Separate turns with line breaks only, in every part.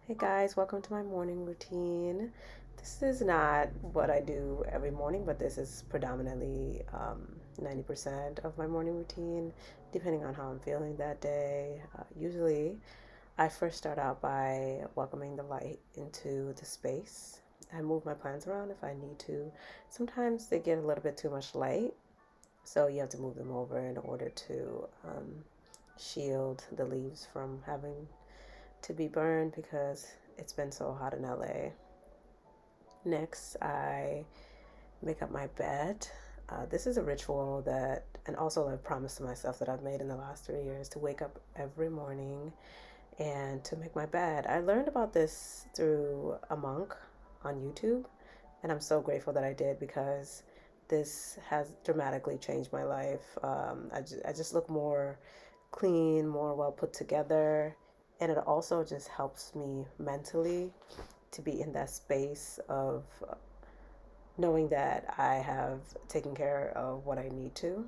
Hey guys, welcome to my morning routine. This is not what I do every morning, but this is predominantly 90% of my morning routine, depending on how I'm feeling that day. Usually, I first start out by welcoming the light into the space. I move my plants around if I need to. Sometimes they get a little bit too much light, so you have to move them over in order to shield the leaves from having to be burned because it's been so hot in LA. Next, I make up my bed. This is a ritual that, and also a promise to myself that I've made in the last 3 years to wake up every morning and to make my bed. I learned about this through a monk on YouTube, and I'm so grateful that I did because this has dramatically changed my life. I just look more clean, more well put together, and it also just helps me mentally to be in that space of knowing that I have taken care of what I need to.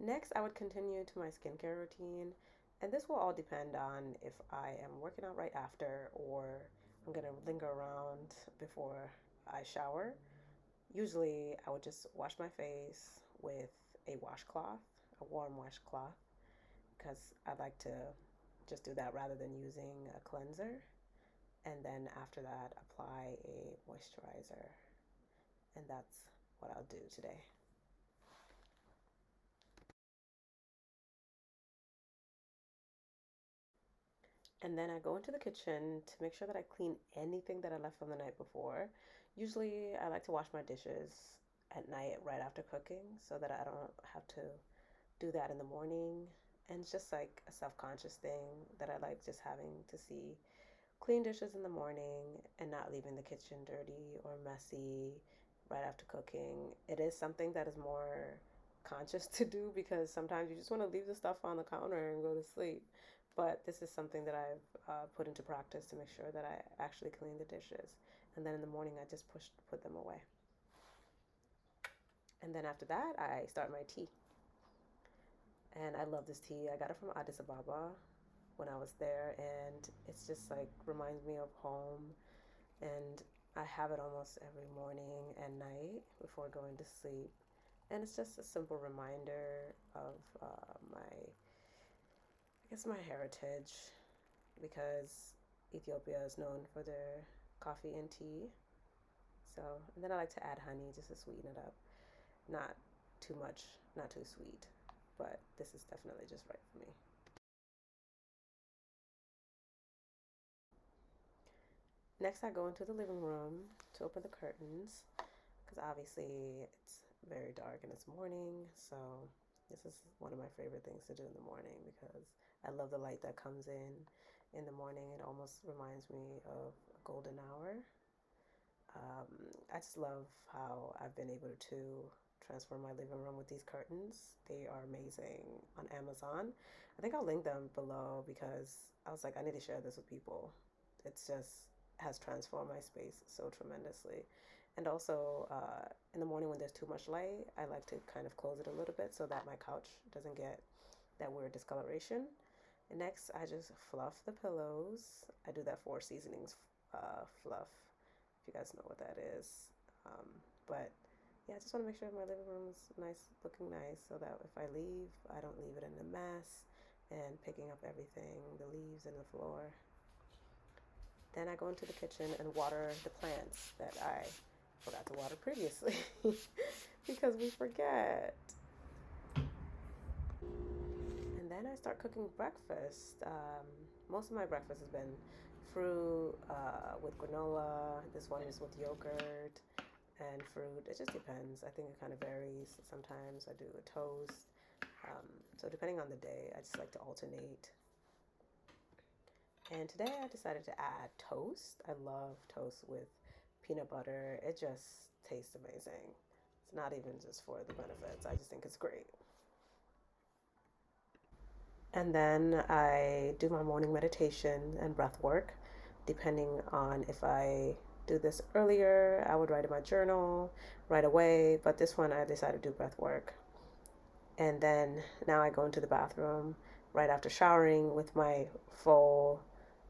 Next, I would continue to my skincare routine, and this will all depend on if I am working out right after or I'm gonna linger around before I shower. Usually, I would just wash my face with a washcloth, a warm washcloth, because I like to just do that rather than using a cleanser. And then after that, apply a moisturizer. And that's what I'll do today. And then I go into the kitchen to make sure that I clean anything that I left from the night before. Usually, I like to wash my dishes at night right after cooking so that I don't have to do that in the morning. And it's just like a self conscious thing that I like just having to see clean dishes in the morning and not leaving the kitchen dirty or messy right after cooking. It is something that is more conscious to do because sometimes you just want to leave the stuff on the counter and go to sleep. But this is something that I've put into practice to make sure that I actually clean the dishes. And then in the morning, I just put them away. And then after that, I start my tea. And I love this tea. I got it from Addis Ababa when I was there, and it's just like reminds me of home. And I have it almost every morning and night before going to sleep. And it's just a simple reminder of my heritage, because Ethiopia is known for their coffee and tea. So, and then I like to add honey just to sweeten it up. Not too much, not too sweet, but this is definitely just right for me. Next, I go into the living room to open the curtains because obviously it's very dark and it's morning. So, this is one of my favorite things to do in the morning because I love the light that comes in the morning. It almost reminds me of a golden hour. Um, I just love how I've been able to transform my living room with these curtains. They are amazing on Amazon. I think I'll link them below because I was like, I need to share this with people. It's just has transformed my space so tremendously. And also, in the morning when there's too much light, I like to kind of close it a little bit so that my couch doesn't get that weird discoloration. And next, I just fluff the pillows. I do that Four Seasonings fluff, if you guys know what that is. But yeah, I just want to make sure my living room is nice, looking nice, so that if I leave, I don't leave it in a mess and picking up everything, the leaves and the floor. Then I go into the kitchen and water the plants that I forgot to water previously because we forget. And then I start cooking breakfast. Most of my breakfast has been fruit with granola. This one is with yogurt and fruit. It just depends. I think it kind of varies. Sometimes I do a toast. So depending on the day, I just like to alternate. And today I decided to add toast. I love toast with peanut butter. It just tastes amazing. It's not even just for the benefits. I just think it's great. And then I do my morning meditation and breath work. Depending on if I do this earlier, I would write in my journal right away. But this one, I decided to do breath work. And then now I go into the bathroom right after showering with my full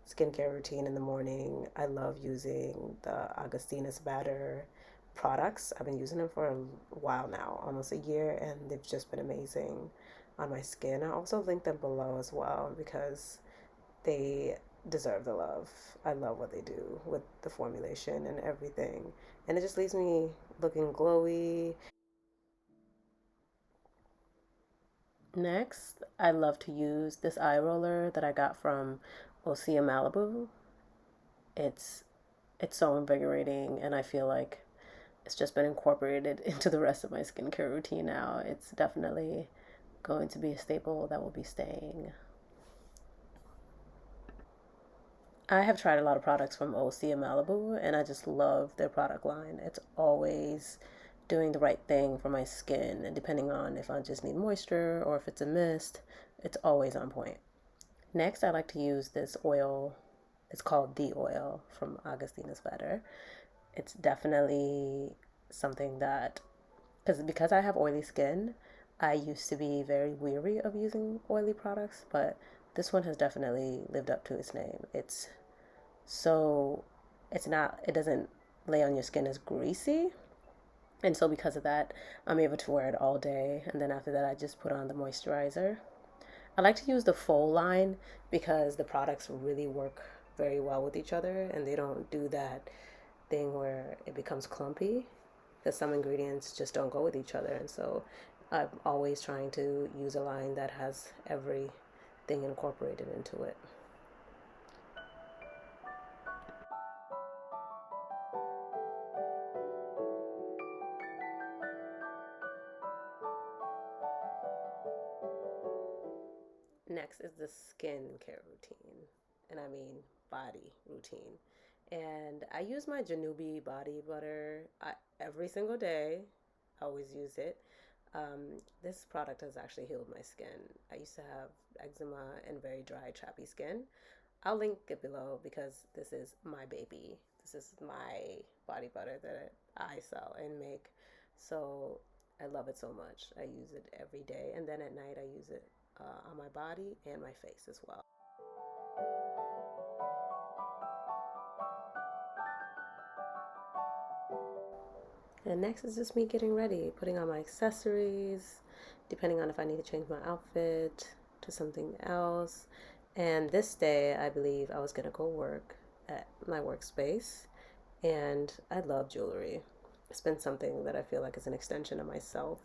skincare routine in the morning. I love using the Augustinus Batter products. I've been using them for a while now, almost a year, and they've just been amazing on my skin. I also link them below as well because they deserve the love. I love what they do with the formulation and everything. And it just leaves me looking glowy. Next, I love to use this eye roller that I got from Osea Malibu. It's it's so invigorating, and I feel like it's just been incorporated into the rest of my skincare routine now. It's definitely going to be a staple that will be staying. I have tried a lot of products from Osea Malibu, and I just love their product line. It's always doing the right thing for my skin, and depending on if I just need moisture or if it's a mist, it's always on point. Next, I like to use this oil. It's called The Oil from Augustinus Bader. It's definitely something that, because I have oily skin, I used to be very weary of using oily products, but this one has definitely lived up to its name. So it doesn't lay on your skin as greasy. And so because of that, I'm able to wear it all day. And then after that, I just put on the moisturizer. I like to use the full line because the products really work very well with each other and they don't do that thing where it becomes clumpy because some ingredients just don't go with each other. And so I'm always trying to use a line that has everything incorporated into it. Next is the skincare routine, and I mean body routine. And I use my Janubi body butter every single day. I always use it. This product has actually healed my skin. I used to have eczema and very dry, chappy skin. I'll link it below because this is my baby. This is my body butter that I sell and make. So I love it so much. I use it every day. And then at night, I use it on my body and my face as well. And next is just me getting ready, putting on my accessories, depending on if I need to change my outfit to something else. And this day, I believe I was going to go work at my workspace. And I love jewelry. It's been something that I feel like is an extension of myself.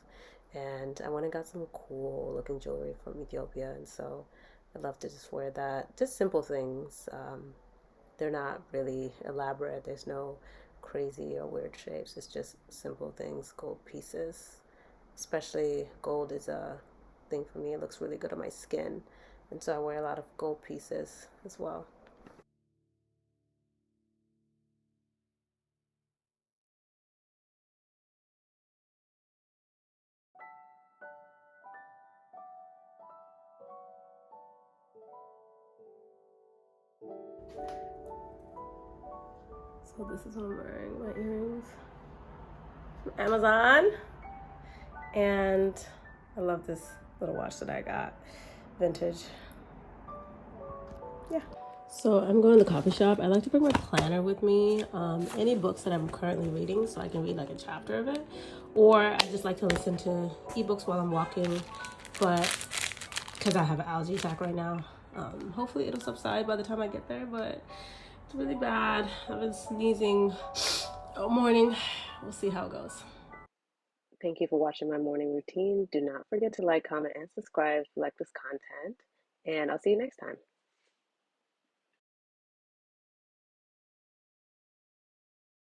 And I went and got some cool looking jewelry from Ethiopia. And so I love to just wear that. Just simple things. They're not really elaborate. There's no crazy or weird shapes. It's just simple things, gold pieces. Especially gold is a thing for me. It looks really good on my skin. And so I wear a lot of gold pieces as well. So this is what I'm wearing, my earrings from Amazon. And I love this little watch that I got, vintage. Yeah. So I'm going to the coffee shop. I like to bring my planner with me, any books that I'm currently reading, so I can read like a chapter of it, or I just like to listen to ebooks while I'm walking. But because I have an allergy attack right now, hopefully it'll subside by the time I get there. But it's really bad. I've been sneezing all morning. We'll see how it goes. Thank you for watching my morning routine. Do not forget to like, comment, and subscribe if you like this content. And I'll see you next time.